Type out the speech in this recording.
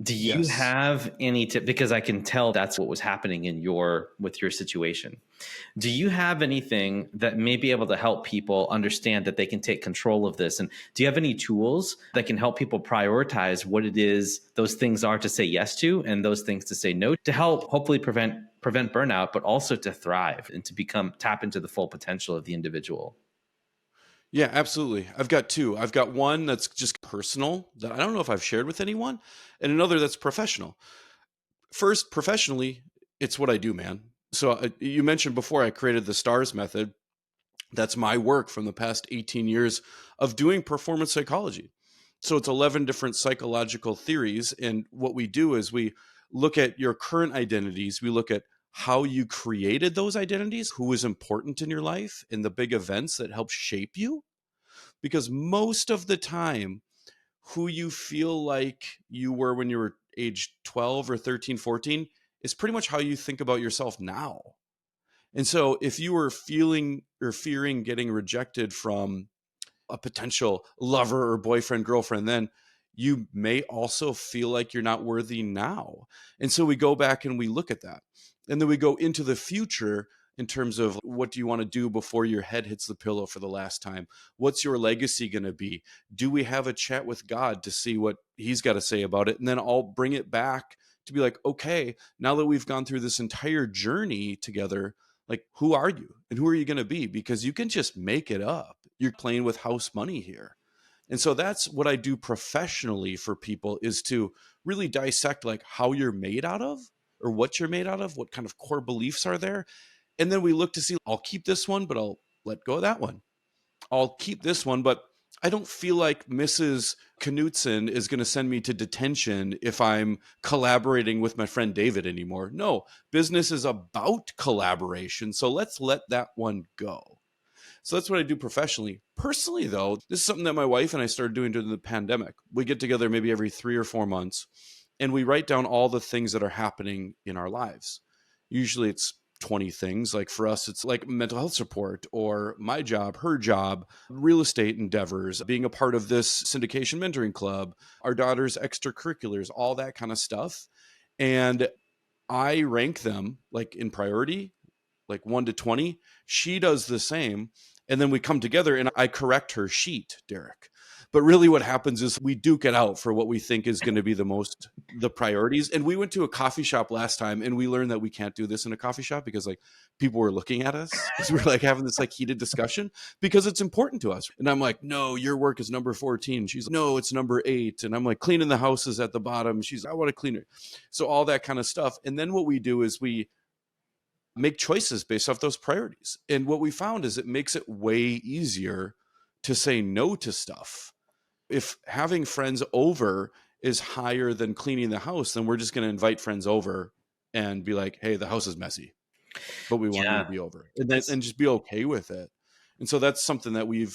Do you Yes. have any tip? Because I can tell that's what was happening with your situation. Do you have anything that may be able to help people understand that they can take control of this? And do you have any tools that can help people prioritize what it is those things are to say yes to and those things to say no, to help hopefully prevent burnout, but also to thrive and to become tap into the full potential of the individual? Yeah, absolutely. I've got two. I've got one that's just personal that I don't know if I've shared with anyone, and another that's professional. First, professionally, it's what I do, man. So you mentioned before I created the STARS method. That's my work from the past 18 years of doing performance psychology. So it's 11 different psychological theories. And what we do is we look at your current identities. We look at how you created those identities, who is important in your life, and the big events that help shape you. Because most of the time, who you feel like you were when you were age 12 or 13, 14 is pretty much how you think about yourself now. And so if you were feeling or fearing getting rejected from a potential lover or boyfriend, girlfriend, then you may also feel like you're not worthy now. And so we go back and we look at that. And then we go into the future in terms of what do you want to do before your head hits the pillow for the last time? What's your legacy going to be? Do we have a chat with God to see what he's got to say about it? And then I'll bring it back to be like, okay, now that we've gone through this entire journey together, like, who are you and who are you going to be? Because you can just make it up. You're playing with house money here. And so that's what I do professionally for people, is to really dissect like how you're made out of, or what you're made out of, what kind of core beliefs are there. And then we look to see, I'll keep this one, but I'll let go of that one. I'll keep this one, but I don't feel like Mrs. Knutson is going to send me to detention if I'm collaborating with my friend David anymore. No, business is about collaboration. So let's let that one go. So that's what I do professionally. Personally, though, this is something that my wife and I started doing during the pandemic. We get together maybe every 3 or 4 months and we write down all the things that are happening in our lives. Usually it's 20 things. Like for us, it's like mental health support or my job, her job, real estate endeavors, being a part of this syndication mentoring club, our daughter's extracurriculars, all that kind of stuff. And I rank them like in priority, like 1 to 20. She does the same. And then we come together and I correct her sheet, Derek. But really what happens is we duke it out for what we think is going to be the priorities. And we went to a coffee shop last time and we learned that we can't do this in a coffee shop because like people were looking at us because we're like having this like heated discussion because it's important to us. And I'm like, no, your work is number 14. She's like, no, it's number 8. And I'm like, cleaning the house is at the bottom. She's like, I want to clean it. So all that kind of stuff. And then what we do is we make choices based off those priorities. And what we found is it makes it way easier to say no to stuff. If having friends over is higher than cleaning the house, then we're just going to invite friends over and be like, hey, the house is messy, but we want you to Yeah, be over, and then that's and just be okay with it. And so that's something that we've